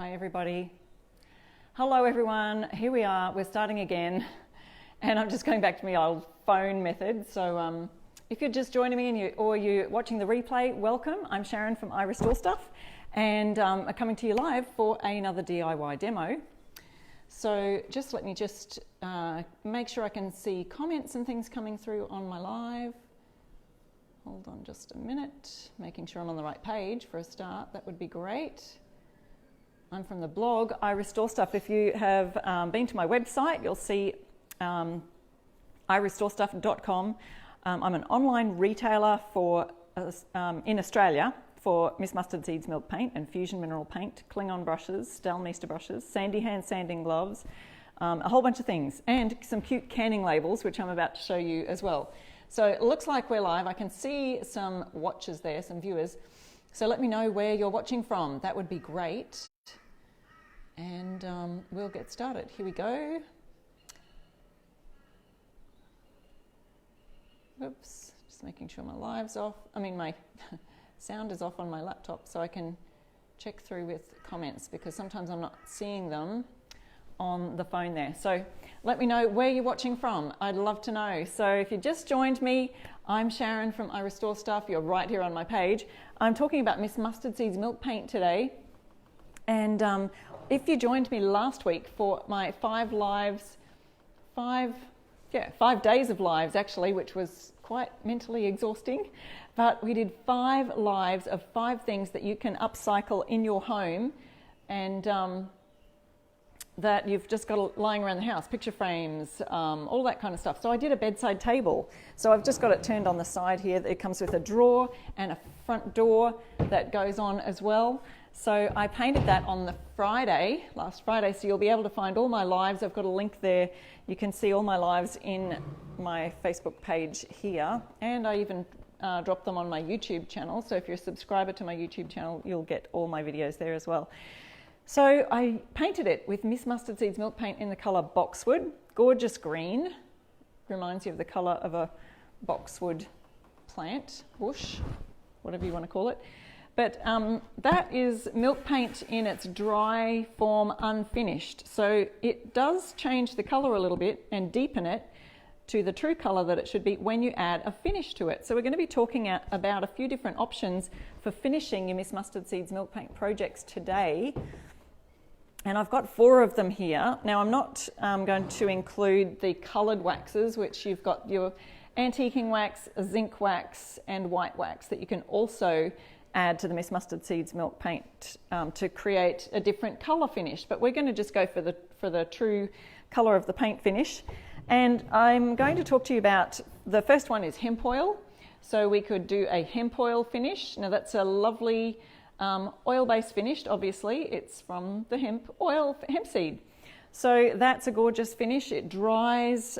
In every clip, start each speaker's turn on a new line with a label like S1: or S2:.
S1: Hi everybody. Hello everyone. Here we are. We're starting again, and I'm just going back to my old phone method. So if you're just joining me or you're watching the replay, welcome. I'm Sharon from I Restore Stuff, and I'm coming to you live for another DIY demo. So let me make sure I can see comments and things coming through on my live. Hold on just a minute, making sure I'm on the right page for a start. That would be great. I'm from the blog I Restore Stuff. If you have been to my website, you'll see irestorestuff.com. I'm an online retailer in Australia for Miss Mustard Seeds milk paint and fusion mineral paint, Klingon brushes, Dalmeister brushes, sandy hand sanding gloves, a whole bunch of things, and some cute canning labels, which I'm about to show you as well. So it looks like we're live. I can see some watchers there, some viewers. So let me know where you're watching from. That would be great. And we'll get started. Here we go. Oops, just making sure my live's off. My sound is off on my laptop, so I can check through with comments because sometimes I'm not seeing them on the phone there. So let me know where you're watching from. I'd love to know. So if you just joined me, I'm Sharon from I Restore Stuff. You're right here on my page. I'm talking about Miss Mustard Seeds milk paint today. And if you joined me last week for my 5 days of lives actually, which was quite mentally exhausting, but we did 5 lives of 5 things that you can upcycle in your home and that you've just got lying around the house, picture frames, all that kind of stuff. So I did a bedside table. So I've just got it turned on the side here. It comes with a drawer and a front door that goes on as well. So I painted that on the last Friday, so you'll be able to find all my lives. I've got a link there. You can see all my lives in my Facebook page here, and I even dropped them on my YouTube channel. So if you're a subscriber to my YouTube channel, you'll get all my videos there as well. So I painted it with Miss Mustard Seeds milk paint in the colour Boxwood, gorgeous green. Reminds you of the colour of a boxwood plant, bush, whatever you want to call it. But that is milk paint in its dry form, unfinished. So it does change the colour a little bit and deepen it to the true colour that it should be when you add a finish to it. So we're going to be talking about a few different options for finishing your Miss Mustard Seeds milk paint projects today. And I've got 4 of them here. Now I'm not going to include the coloured waxes, which you've got your antiquing wax, zinc wax and white wax that you can also add to the Miss Mustard Seeds milk paint to create a different colour finish. But we're going to just go for the true colour of the paint finish. And I'm going to talk to you about, the first one is hemp oil. So we could do a hemp oil finish. Now that's a lovely oil-based finish, obviously. It's from the hemp seed. So that's a gorgeous finish. It dries,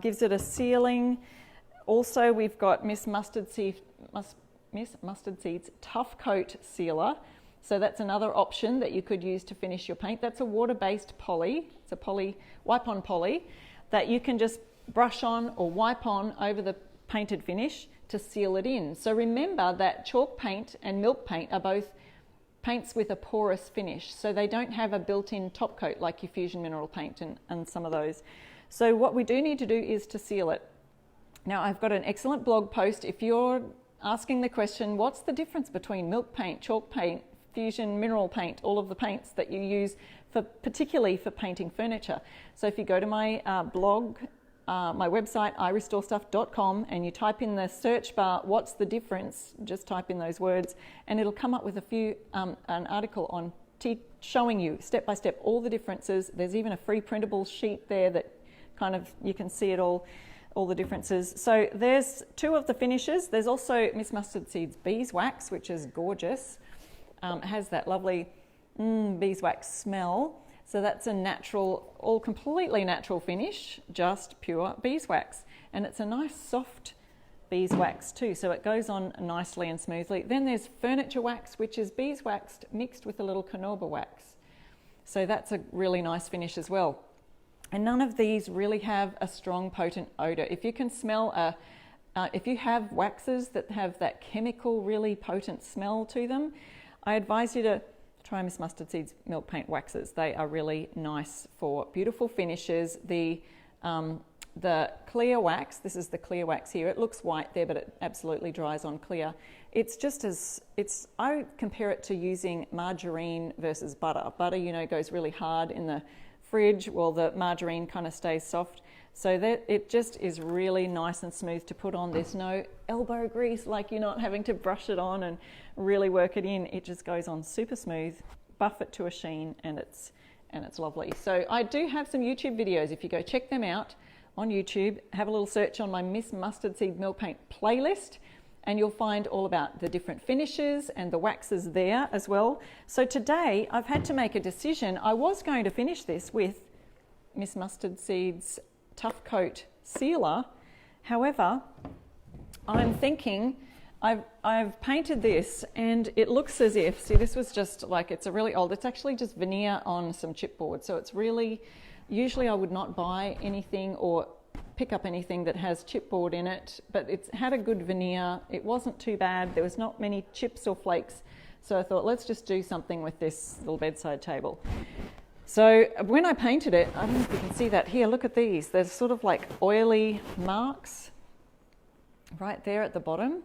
S1: gives it a sealing. Also, we've got Miss Mustard Seeds Tough Coat Sealer. So that's another option that you could use to finish your paint. That's a water-based poly. It's a wipe-on poly that you can just brush on or wipe on over the painted finish to seal it in. So remember that chalk paint and milk paint are both paints with a porous finish. So they don't have a built-in top coat like your fusion mineral paint and some of those. So what we do need to do is to seal it. Now I've got an excellent blog post. If you're asking the question, what's the difference between milk paint, chalk paint, fusion mineral paint, all of the paints that you use particularly for painting furniture. So if you go to my blog, my website, irestorestuff.com, and you type in the search bar, what's the difference, just type in those words, and it'll come up with an article on showing you step by step all the differences. There's even a free printable sheet there that kind of, you can see it all the differences. So there's 2 of the finishes. There's also Miss Mustard Seeds beeswax, which is gorgeous. It has that lovely beeswax smell. So that's a natural, all completely natural finish, just pure beeswax. And it's a nice soft beeswax too, so it goes on nicely and smoothly. Then there's furniture wax, which is beeswax mixed with a little carnauba wax. So that's a really nice finish as well. And none of these really have a strong, potent odor. If you can smell if you have waxes that have that chemical, really potent smell to them, I advise you to try Miss Mustard Seeds milk paint waxes. They are really nice for beautiful finishes. The clear wax, this is the clear wax here. It looks white there, but it absolutely dries on clear. It's just as, I compare it to using margarine versus butter. Butter, you know, goes really hard in the fridge, while the margarine kind of stays soft. So that it just is really nice and smooth to put on. There's no elbow grease, like you're not having to brush it on and really work it in. It just goes on super smooth, buff it to a sheen, and it's lovely. So I do have some YouTube videos. If you go check them out on YouTube, have a little search on my Miss Mustard Seed milk paint playlist, and you'll find all about the different finishes and the waxes there as well. So today I've had to make a decision. I was going to finish this with Miss Mustard Seed's Tough Coat Sealer. However, I'm thinking I've painted this and it looks as if, see, this was just like, it's a really old, it's actually just veneer on some chipboard. So it's really, usually I would not buy anything or pick up anything that has chipboard in it, but it's had a good veneer. It wasn't too bad. There was not many chips or flakes. So I thought, let's just do something with this little bedside table. So when I painted it, I don't know if you can see that here, look at these. There's sort of like oily marks right there at the bottom.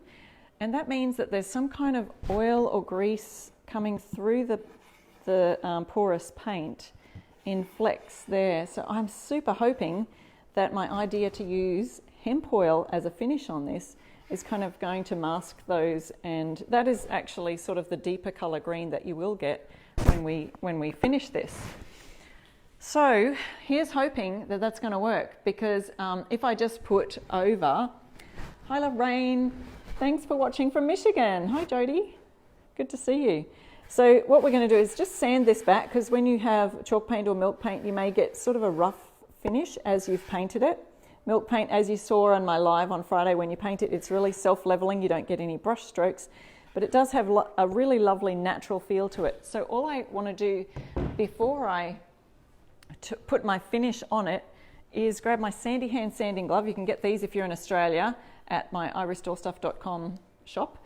S1: And that means that there's some kind of oil or grease coming through the porous paint in flecks there. So I'm super hoping that my idea to use hemp oil as a finish on this is kind of going to mask those. And that is actually sort of the deeper color green that you will get when we finish this. So here's hoping that that's going to work, because if I just put over, hi Lorraine, thanks for watching from Michigan. Hi Jody, good to see you. So what we're going to do is just sand this back, because when you have chalk paint or milk paint, you may get sort of a rough finish as you've painted it. Milk paint, as you saw on my live on Friday, when you paint it, it's really self-leveling. You don't get any brush strokes, but it does have a really lovely natural feel to it. So all I want to do before I put my finish on it is grab my Sandy Hand sanding glove. You can get these if you're in Australia at my irestorestuff.com shop.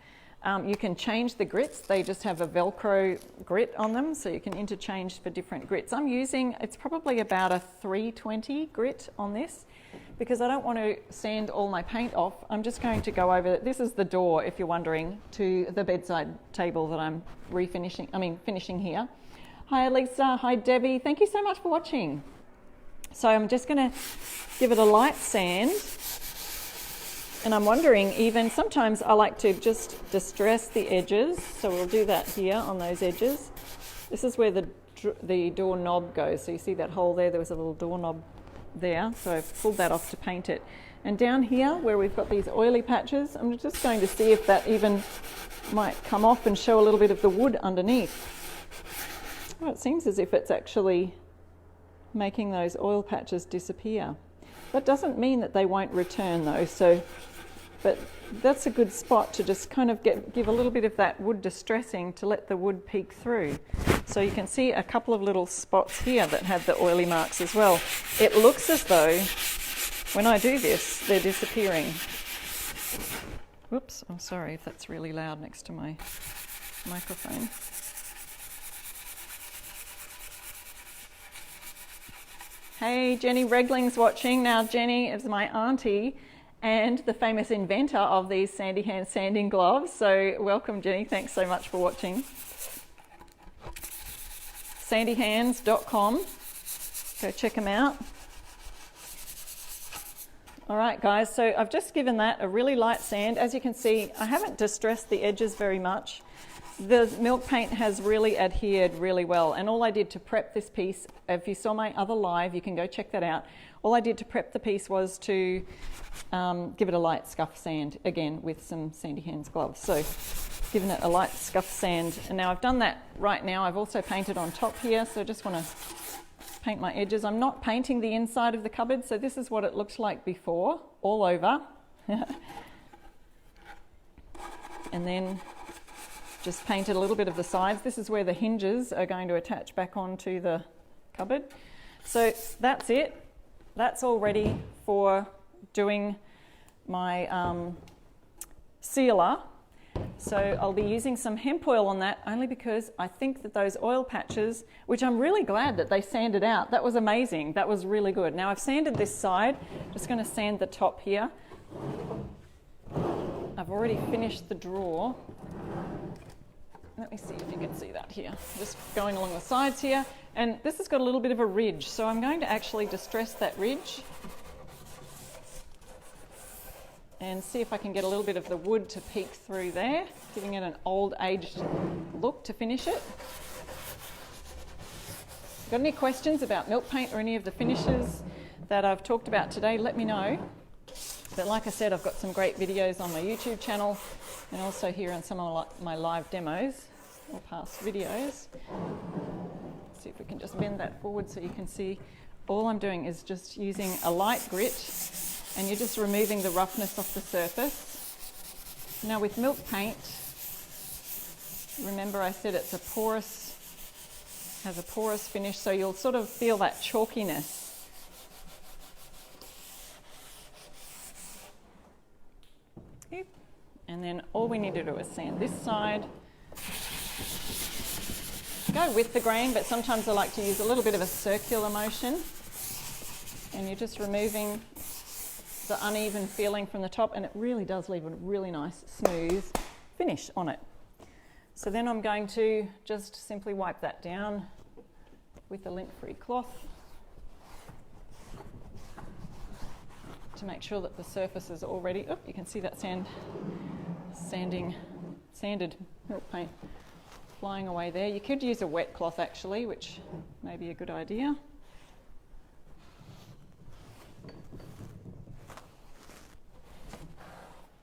S1: You can change the grits. They just have a Velcro grit on them, so you can interchange for different grits. I'm using, it's probably about a 320 grit on this, because I don't want to sand all my paint off. I'm just going to go over, this is the door, if you're wondering, to the bedside table that I'm finishing here. Hi Lisa, hi Debbie, thank you so much for watching. So I'm just going to give it a light sand. And I'm wondering, even sometimes I like to just distress the edges, so we'll do that here on those edges. This is where the door knob goes, so you see that hole there was a little door knob there, so I've pulled that off to paint it. And down here where we've got these oily patches, I'm just going to see if that even might come off and show a little bit of the wood underneath. Oh, it seems as if it's actually making those oil patches disappear. That doesn't mean that they won't return though, but that's a good spot to just kind of give a little bit of that wood distressing to let the wood peek through. So you can see a couple of little spots here that have the oily marks as well. It looks as though when I do this, they're disappearing. Whoops, I'm sorry if that's really loud next to my microphone. Hey, Jenny Regling's watching. Now, Jenny is my auntie and the famous inventor of these Sandy Hand sanding gloves. So welcome, Jenny. Thanks so much for watching. sandyhands.com. Go check them out. All right, guys. So I've just given that a really light sand. As you can see, I haven't distressed the edges very much. The milk paint has really adhered really well, and all I did to prep this piece, if you saw my other live, you can go check that out. All I did to prep the piece was to give it a light scuff sand, again with some Sandy Hands gloves. So given it a light scuff sand, and now I've done that right now. I've also painted on top here, so I just want to paint my edges. I'm not painting the inside of the cupboard, so this is what it looked like before, all over. And then just painted a little bit of the sides. This is where the hinges are going to attach back onto the cupboard. So that's it. That's all ready for doing my sealer. So I'll be using some hemp oil on that only because I think that those oil patches, which I'm really glad that they sanded out. That was amazing. That was really good. Now I've sanded this side. Just going to sand the top here. I've already finished the drawer. Let me see if you can see that here. Just going along the sides here. And this has got a little bit of a ridge. So I'm going to actually distress that ridge and see if I can get a little bit of the wood to peek through there, giving it an old aged look to finish it. Got any questions about milk paint or any of the finishes that I've talked about today, let me know. But like I said, I've got some great videos on my YouTube channel and also here on some of my live demos or past videos. See if we can just bend that forward so you can see. All I'm doing is just using a light grit and you're just removing the roughness off the surface. Now with milk paint, remember I said it's has a porous finish, so you'll sort of feel that chalkiness. And then all we need to do is sand this side. Go with the grain, but sometimes I like to use a little bit of a circular motion. And you're just removing the uneven feeling from the top, and it really does leave a really nice smooth finish on it. So then I'm going to just simply wipe that down with a lint-free cloth to make sure that the surface is already, you can see that sanded milk paint flying away there. You could use a wet cloth actually, which may be a good idea.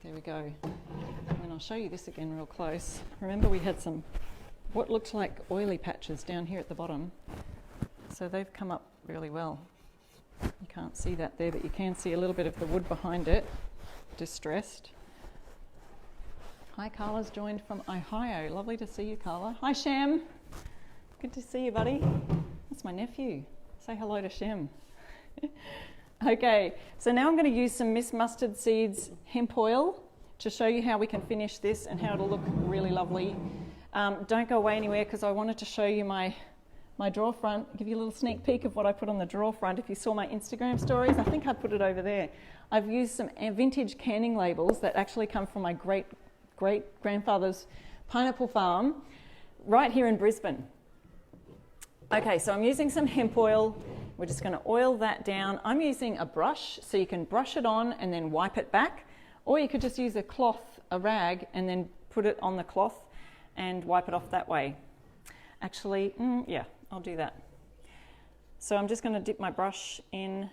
S1: There we go. And I'll show you this again real close. Remember we had some what looked like oily patches down here at the bottom. So they've come up really well. You can't see that there, but you can see a little bit of the wood behind it, distressed. Hi, Carla's joined from Ohio. Lovely to see you, Carla. Hi, Shem. Good to see you, buddy. That's my nephew. Say hello to Shem. Okay, so now I'm going to use some Miss Mustard Seeds hemp oil to show you how we can finish this and how it'll look really lovely. Don't go away anywhere because I wanted to show you my drawer front, give you a little sneak peek of what I put on the drawer front. If you saw my Instagram stories, I think I put it over there. I've used some vintage canning labels that actually come from my great-grandfather's pineapple farm right here in Brisbane. Okay, so I'm using some hemp oil. We're just going to oil that down. I'm using a brush, so you can brush it on and then wipe it back, or you could just use a cloth, a rag, and then put it on the cloth and wipe it off that way. Actually, yeah, I'll do that. So I'm just going to dip my brush in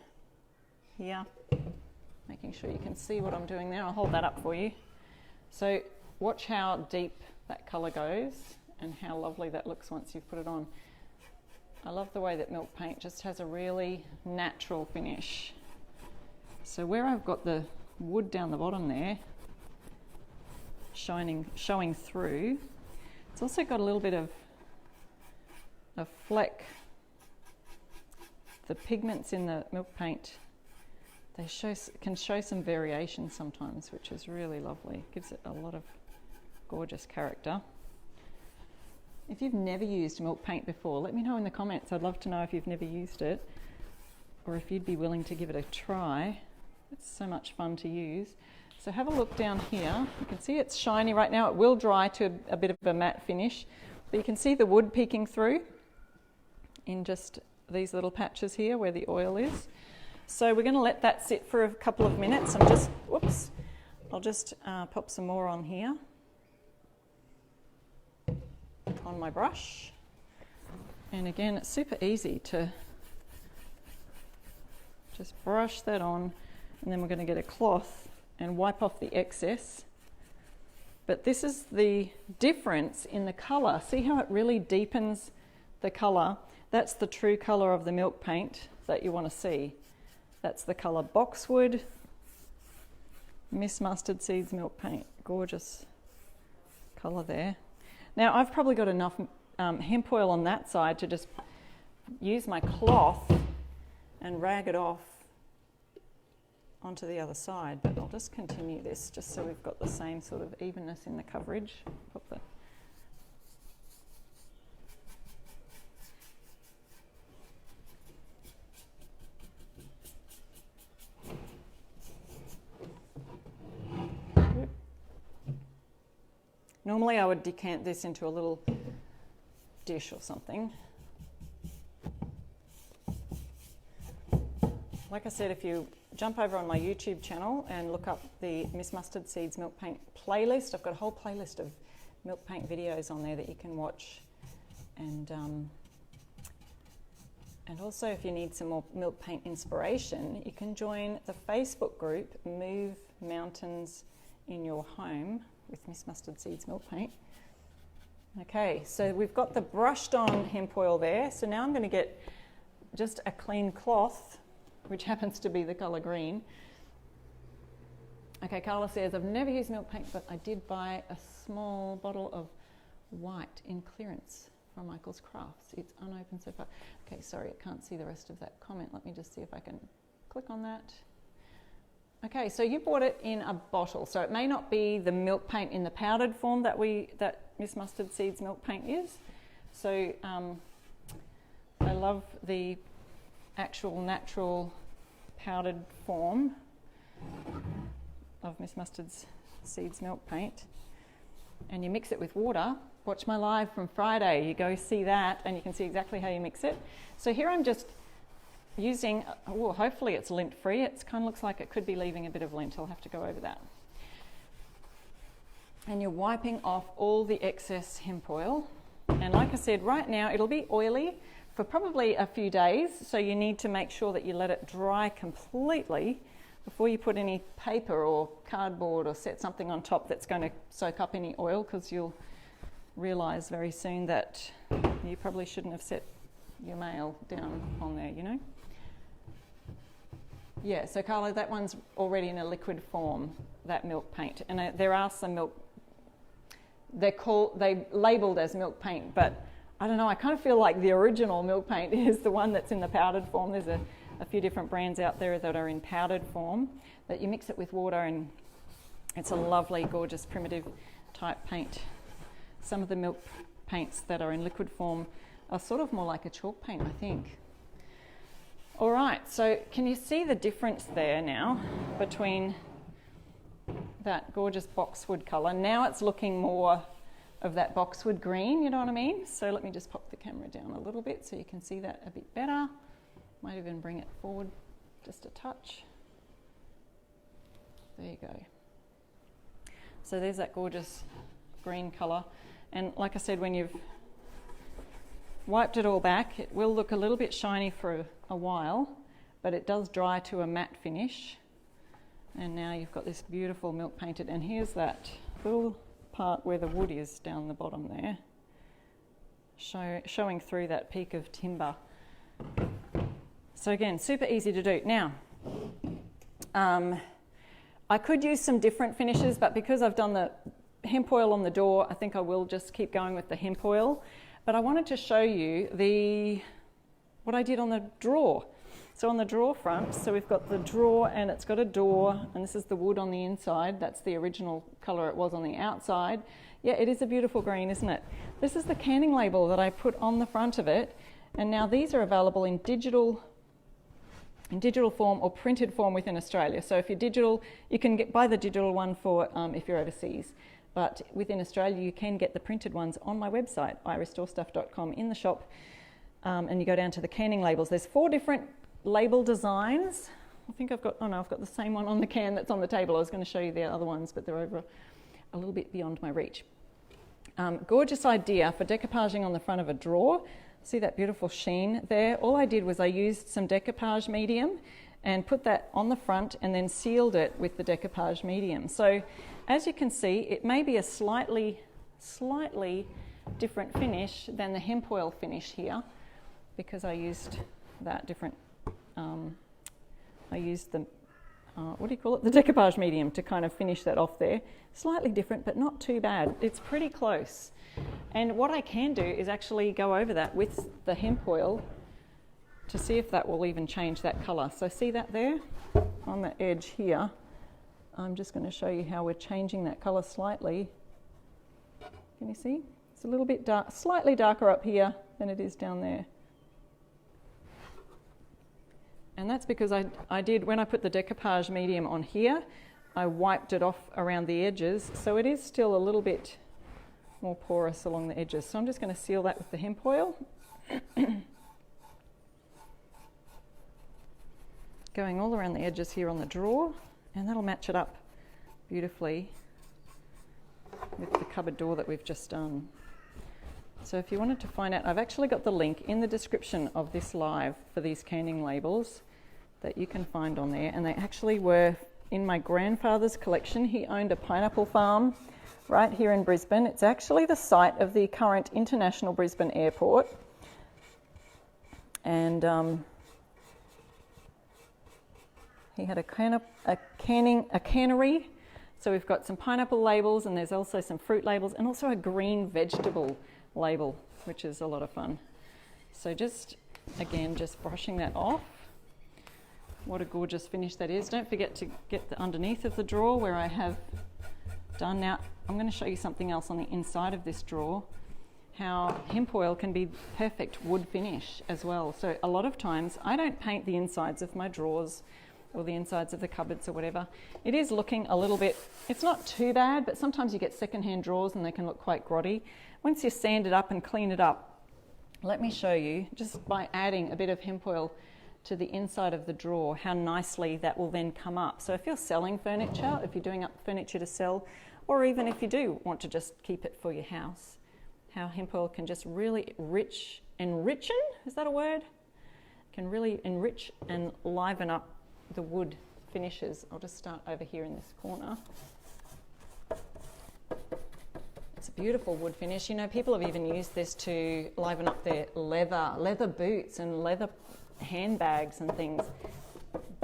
S1: here, making sure you can see what I'm doing there. I'll hold that up for you. So watch how deep that colour goes and how lovely that looks once you've put it on. I love the way that milk paint just has a really natural finish. So where I've got the wood down the bottom there, showing through, it's also got a little bit of a fleck. The pigments in the milk paint, they can show some variation sometimes, which is really lovely. Gives it a lot of gorgeous character. If you've never used milk paint before, let me know in the comments. I'd love to know if you've never used it or if you'd be willing to give it a try. It's so much fun to use. So have a look down here. You can see it's shiny right now. It will dry to a bit of a matte finish, but you can see the wood peeking through in just these little patches here where the oil is. So we're going to let that sit for a couple of minutes. I'll just pop some more on here on my brush. And again, it's super easy to just brush that on, and then we're going to get a cloth and wipe off the excess. But this is the difference in the colour. See how it really deepens the colour? That's the true colour of the milk paint that you want to see. That's the colour Boxwood, Miss Mustard Seeds milk paint. Gorgeous colour there. Now I've probably got enough hemp oil on that side to just use my cloth and rag it off onto the other side, but I'll just continue this just so we've got the same sort of evenness in the coverage. Pop the Normally I would decant this into a little dish or something. Like I said, if you jump over on my YouTube channel and look up the Miss Mustard Seeds Milk Paint playlist, I've got a whole playlist of milk paint videos on there that you can watch. And also, if you need some more milk paint inspiration, you can join the Facebook group Move Mountains in Your Home with Miss Mustard Seeds Milk Paint. Okay, so we've got the brushed on hemp oil there. So now I'm going to get just a clean cloth, which happens to be the colour green. Okay, Carla says, I've never used milk paint, but I did buy a small bottle of white in clearance from Michael's Crafts. It's unopened so far. Okay, sorry, I can't see the rest of that comment. Let me just see if I can click on that. Okay, so you bought it in a bottle, so it may not be the milk paint in the powdered form that Miss Mustard Seeds Milk Paint is. So I love the actual natural powdered form of Miss Mustard Seeds Milk Paint, and you mix it with water. Watch my live from Friday, you go see that and you can see exactly how you mix it. So here I'm just using, well, hopefully it's lint-free. It kind of looks like it could be leaving a bit of lint. I'll have to go over that. And you're wiping off all the excess hemp oil. And like I said, right now it'll be oily for probably a few days. So you need to make sure that you let it dry completely before you put any paper or cardboard or set something on top that's going to soak up any oil, because you'll realise very soon that you probably shouldn't have set your mail down on there, you know. Yeah, so Carla, that one's already in a liquid form, that milk paint. And there are some milk, they're labelled as milk paint, but I don't know, I kind of feel like the original milk paint is the one that's in the powdered form. There's a few different brands out there that are in powdered form, that you mix it with water and it's a lovely, gorgeous, primitive type paint. Some of the milk paints that are in liquid form are sort of more like a chalk paint, I think. All right, so can you see the difference there now between that gorgeous boxwood colour? Now it's looking more of that boxwood green, you know what I mean? So let me just pop the camera down a little bit so you can see that a bit better. Might even bring it forward just a touch. There you go. So there's that gorgeous green colour. And like I said, when you've wiped it all back, it will look a little bit shiny for a while, but it does dry to a matte finish. And now you've got this beautiful milk painted, and here's that little part where the wood is down the bottom there, showing through that peak of timber. So again, super easy to do. Now, I could use some different finishes, but because I've done the hemp oil on the door, I think I will just keep going with the hemp oil. But I wanted to show you what I did on the drawer. So on the drawer front, so we've got the drawer and it's got a door, and this is the wood on the inside. That's the original colour it was on the outside. Yeah, it is a beautiful green, isn't it? This is the canning label that I put on the front of it. And now these are available in digital form or printed form within Australia. So if you're digital, you can buy the digital one for if you're overseas. But within Australia, you can get the printed ones on my website, irestorestuff.com, in the shop. And you go down to the canning labels. There's 4 different label designs. I think I've got the same one on the can that's on the table. I was going to show you the other ones, but they're over a little bit beyond my reach. Gorgeous idea for decoupaging on the front of a drawer. See that beautiful sheen there? All I did was I used some decoupage medium and put that on the front and then sealed it with the decoupage medium. So as you can see, it may be a slightly different finish than the hemp oil finish here, because I used that different, I used the, the decoupage medium to kind of finish that off there. Slightly different, but not too bad. It's pretty close. And what I can do is actually go over that with the hemp oil to see if that will even change that colour. So see that there? on the edge here, I'm just going to show you how we're changing that colour slightly. Can you see? It's a little bit dark, slightly darker up here than it is down there. And that's because I did, when I put the decoupage medium on here, I wiped it off around the edges, so it is still a little bit more porous along the edges. So I'm just going to seal that with the hemp oil. Going all around the edges here on the drawer, and that'll match it up beautifully with the cupboard door that we've just done. So if you wanted to find out, I've actually got the link in the description of this live for these canning labels that you can find on there, and they actually were in my grandfather's collection. He owned a pineapple farm right here in Brisbane. It's actually the site of the current International Brisbane Airport, and he had a cannery. So we've got some pineapple labels, and there's also some fruit labels, and also a green vegetable label, which is a lot of fun. So just brushing that off. What a gorgeous finish that is. Don't forget to get the underneath of the drawer where I have done. Now I'm going to show you something else on the inside of this drawer, how hemp oil can be perfect wood finish as well. So a lot of times I don't paint the insides of my drawers or the insides of the cupboards or whatever. It is looking a little bit, it's not too bad, but sometimes you get secondhand drawers and they can look quite grotty. Once you sand it up and clean it up, let me show you, just by adding a bit of hemp oil to the inside of the drawer, how nicely that will then come up. So if you're selling furniture, if you're doing up furniture to sell, or even if you do want to just keep it for your house, how hemp oil can just really enrichen, is that a word? Can really enrich and liven up the wood finishes. I'll just start over here in this corner. It's a beautiful wood finish. You know, people have even used this to liven up their leather boots and leather handbags and things.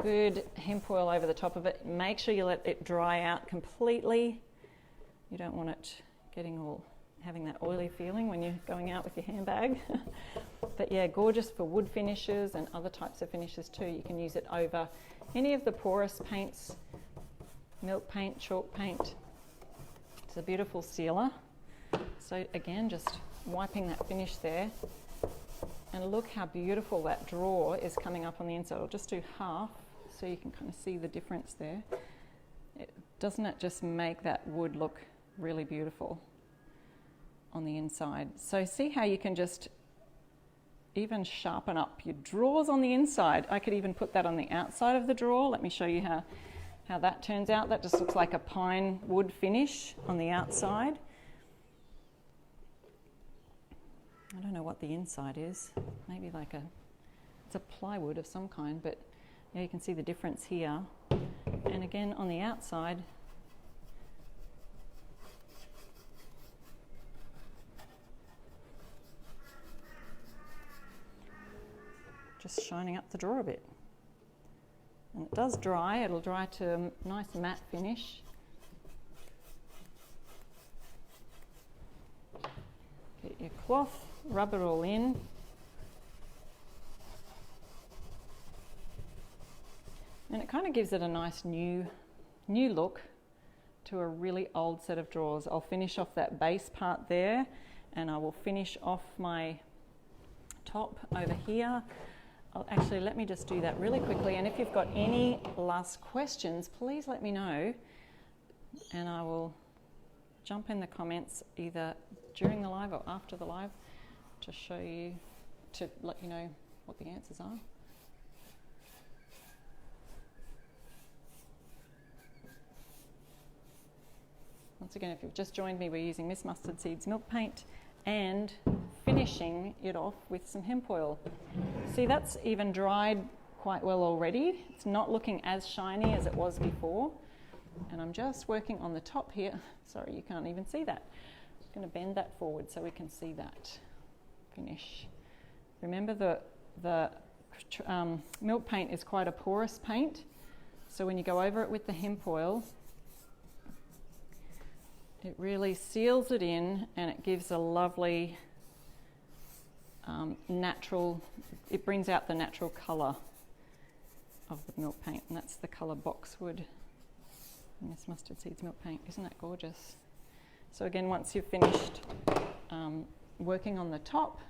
S1: Good hemp oil over the top of it. Make sure you let it dry out completely. You don't want it having that oily feeling when you're going out with your handbag. But yeah, gorgeous for wood finishes and other types of finishes too. You can use it over any of the porous paints, milk paint, chalk paint. It's a beautiful sealer. So again, just wiping that finish there. And look how beautiful that drawer is coming up on the inside. I'll just do half so you can kind of see the difference there. Doesn't it just make that wood look really beautiful on the inside? So see how you can just even sharpen up your drawers on the inside. I could even put that on the outside of the drawer. Let me show you how that turns out. That just looks like a pine wood finish on the outside. I don't know what the inside is. Maybe it's a plywood of some kind, but yeah, you can see the difference here. And again, on the outside, just shining up the drawer a bit. And it does dry. It'll dry to a nice matte finish. Get your cloth, rub it all in. And it kind of gives it a nice new look to a really old set of drawers. I'll finish off that base part there, and I will finish off my top over here. Actually, let me just do that really quickly. And if you've got any last questions, please let me know, and I will jump in the comments either during the live or after the live to let you know what the answers are. Once again, if you've just joined me, we're using Miss Mustard Seeds milk paint and finishing it off with some hemp oil. See, that's even dried quite well already. It's not looking as shiny as it was before. And I'm just working on the top here. Sorry, you can't even see that. I'm going to bend that forward so we can see that finish. Remember, the milk paint is quite a porous paint. So when you go over it with the hemp oil, it really seals it in, and it gives a lovely natural, it brings out the natural colour of the milk paint, and that's the colour Boxwood. Miss Mustard Seeds milk paint. Isn't that gorgeous? So again, once you've finished working on the top,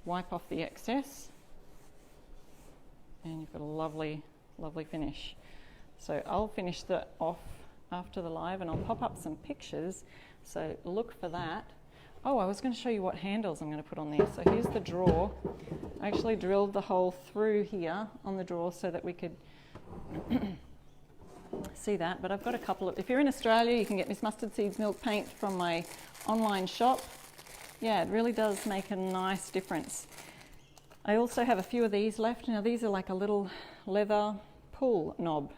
S1: wipe off the excess, and you've got a lovely, lovely finish. So I'll finish that off after the live, and I'll pop up some pictures, so look for that. Oh, I was going to show you what handles I'm going to put on there. So here's the drawer. I actually drilled the hole through here on the drawer so that we could see that, but I've got a couple of, if you're in Australia, you can get Miss Mustard Seeds milk paint from my online shop. Yeah, it really does make a nice difference. I also have a few of these left. Now these are like a little leather pull knob,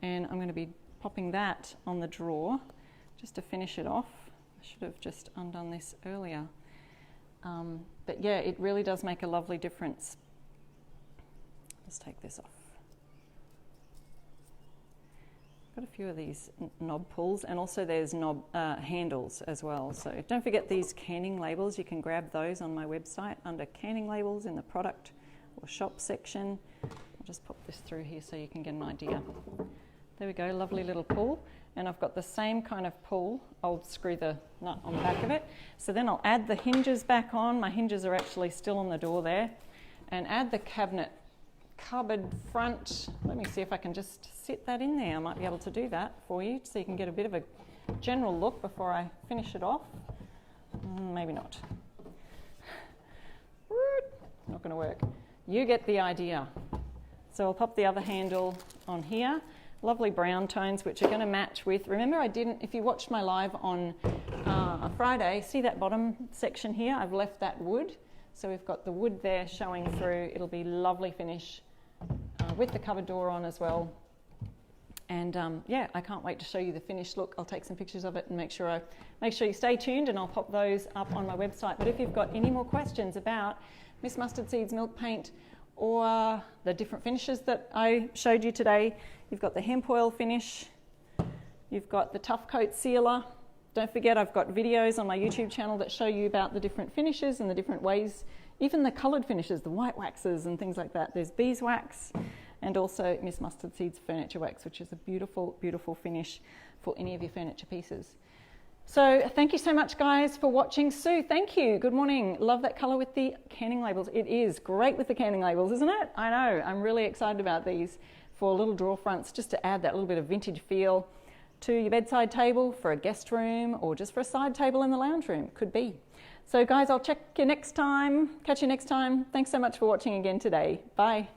S1: and I'm going to be popping that on the drawer just to finish it off. I should have just undone this earlier. But yeah, it really does make a lovely difference. Let's take this off. Got a few of these knob pulls, and also there's knob handles as well. So don't forget these canning labels. You can grab those on my website under canning labels in the product or shop section. I'll just pop this through here so you can get an idea. There we go, lovely little pull. And I've got the same kind of pull. I'll screw the nut on the back of it. So then I'll add the hinges back on. My hinges are actually still on the door there. And add the cupboard front. Let me see if I can just sit that in there. I might be able to do that for you so you can get a bit of a general look before I finish it off. Maybe not. Not going to work. You get the idea. So I'll pop the other handle on here. Lovely brown tones which are going to match with, remember I didn't, if you watched my live on Friday, see that bottom section here? I've left that wood. So we've got the wood there showing through. It'll be lovely finish with the cupboard door on as well. And yeah, I can't wait to show you the finished look. I'll take some pictures of it and make sure you stay tuned, and I'll pop those up on my website. But if you've got any more questions about Miss Mustard Seeds milk paint or the different finishes that I showed you today, you've got the hemp oil finish, you've got the tough coat sealer. Don't forget I've got videos on my YouTube channel that show you about the different finishes and the different ways, even the coloured finishes, the white waxes and things like that. There's beeswax and also Miss Mustard Seeds furniture wax, which is a beautiful, beautiful finish for any of your furniture pieces. So thank you so much guys for watching. Sue, thank you. Good morning. Love that colour with the canning labels. It is great with the canning labels, isn't it? I know. I'm really excited about these for little drawer fronts, just to add that little bit of vintage feel to your bedside table, for a guest room, or just for a side table in the lounge room. Could be. So guys, I'll catch you next time. Thanks so much for watching again today. Bye.